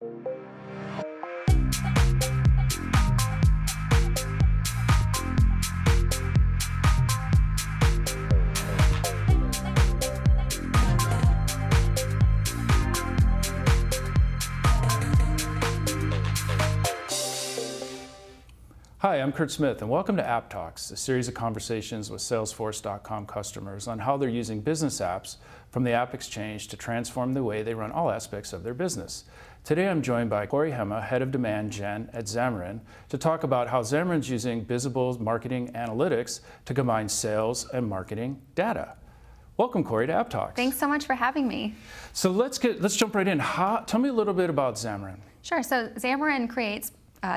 Hi, I'm Kurt Smith, and welcome to App Talks, a series of conversations with Salesforce.com customers on how they're using business apps from the App Exchange to transform the way they run all aspects of their business. Today I'm joined by Corey Hema, Head of Demand Gen at Xamarin, to talk about how Xamarin's using Bizible's marketing analytics to combine sales and marketing data. Welcome, Corey, to App Talks. Thanks so much for having me. So let's jump right in. Tell me a little bit about Xamarin. Sure. So Xamarin creates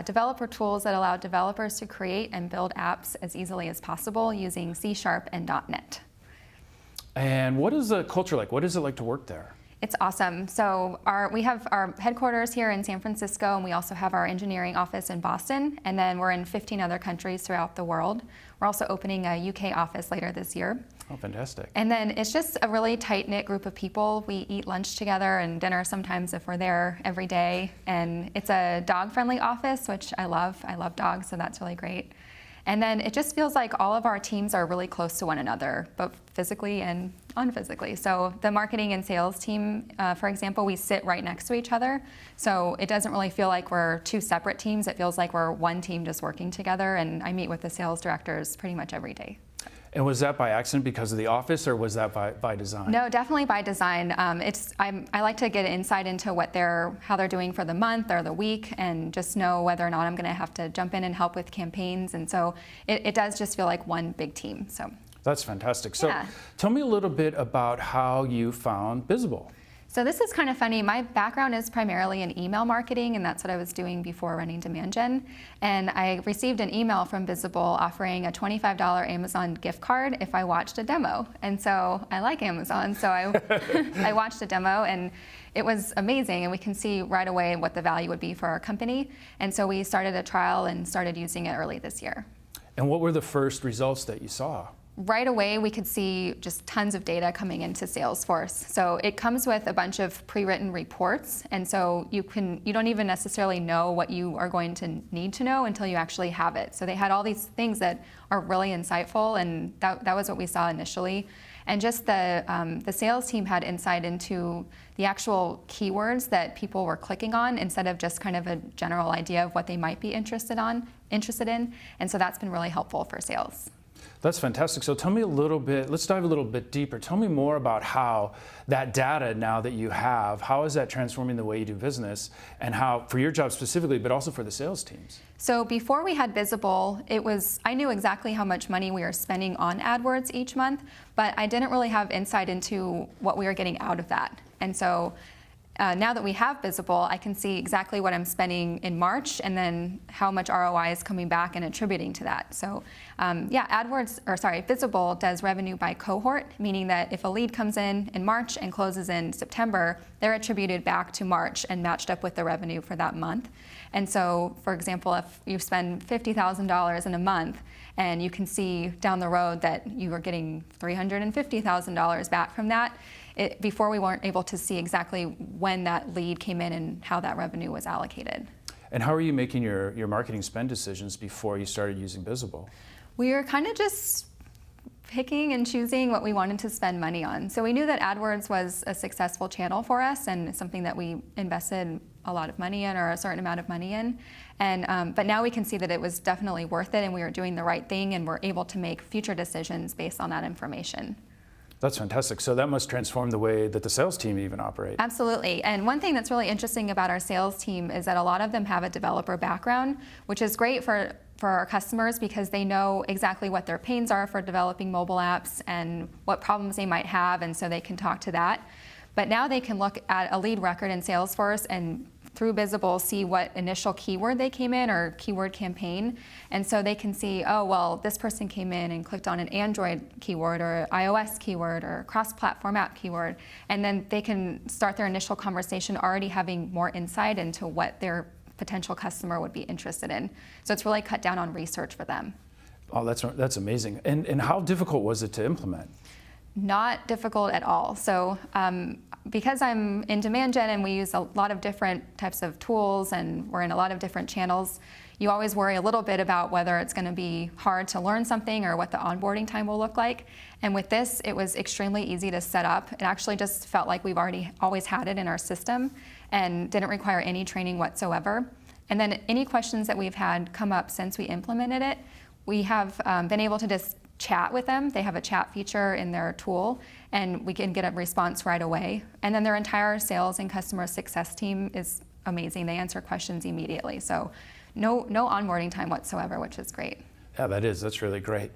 developer tools that allow developers to create and build apps as easily as possible using C# and .NET. And what is the culture like? What is it like to work there? It's awesome. So we have our headquarters here in San Francisco, and we also have our engineering office in Boston, and then we're in 15 other countries throughout the world. We're also opening a UK office later this year. Oh, fantastic. And then it's just a really tight-knit group of people. We eat lunch together and dinner sometimes if we're there every day. And it's a dog-friendly office, which I love. I love dogs, so that's really great. And then it just feels like all of our teams are really close to one another, both physically and unphysically. So the marketing and sales team, for example, we sit right next to each other. So it doesn't really feel like we're two separate teams. It feels like we're one team just working together. And I meet with the sales directors pretty much every day. And was that by accident because of the office, or was that by design? No, definitely by design. I like to get insight into how they're doing for the month or the week, and just know whether or not I'm going to have to jump in and help with campaigns. And so it does just feel like one big team. So that's fantastic. So yeah. Tell me a little bit about how you found Bizible. So this is kind of funny. My background is primarily in email marketing, and that's what I was doing before running Demand Gen. And I received an email from Bizible offering a $25 Amazon gift card if I watched a demo. And so I like Amazon, so I watched a demo, and it was amazing. And we can see right away what the value would be for our company. And so we started a trial and started using it early this year. And what were the first results that you saw? Right away, we could see just tons of data coming into Salesforce. So it comes with a bunch of pre-written reports, and so you don't even necessarily know what you are going to need to know until you actually have it. So they had all these things that are really insightful, and that was what we saw initially. And just the sales team had insight into the actual keywords that people were clicking on, instead of just kind of a general idea of what they might be interested in. And so that's been really helpful for sales. That's fantastic. So tell me a little bit, let's dive a little bit deeper. Tell me more about how that data now that you have, how is that transforming the way you do business, and how, for your job specifically, but also for the sales teams? So before we had Bizible, I knew exactly how much money we were spending on AdWords each month, but I didn't really have insight into what we were getting out of that. And so now that we have Bizible, I can see exactly what I'm spending in March, and then how much ROI is coming back and attributing to that. So Bizible does revenue by cohort, meaning that if a lead comes in March and closes in September, they're attributed back to March and matched up with the revenue for that month. And so, for example, if you spend $50,000 in a month, and you can see down the road that you are getting $350,000 back from that, before we weren't able to see exactly when that lead came in and how that revenue was allocated. And how are you making your marketing spend decisions before you started using Bizible? We were kind of just picking and choosing what we wanted to spend money on. So we knew that AdWords was a successful channel for us, and something that we invested a lot of money in, or a certain amount of money in. But now we can see that it was definitely worth it, and we were doing the right thing, and we're able to make future decisions based on that information. That's fantastic. So that must transform the way that the sales team even operate. Absolutely. And one thing that's really interesting about our sales team is that a lot of them have a developer background, which is great for our customers, because they know exactly what their pains are for developing mobile apps and what problems they might have, and so they can talk to that. But now they can look at a lead record in Salesforce and through Bizible see what initial keyword they came in, or keyword campaign. And so they can see, oh, well, this person came in and clicked on an Android keyword or iOS keyword or cross-platform app keyword. And then they can start their initial conversation already having more insight into what their potential customer would be interested in. So it's really cut down on research for them. Oh, that's amazing. And how difficult was it to implement? Not difficult at all. So because I'm in demand gen and we use a lot of different types of tools and we're in a lot of different channels, you always worry a little bit about whether it's going to be hard to learn something or what the onboarding time will look like. And with this, it was extremely easy to set up. It actually just felt like we've always had it in our system and didn't require any training whatsoever. And then any questions that we've had come up since we implemented it, we have been able to just chat with them. They have a chat feature in their tool, and we can get a response right away. And then their entire sales and customer success team is amazing. They answer questions immediately. So no onboarding time whatsoever, which is great. Yeah, that's really great.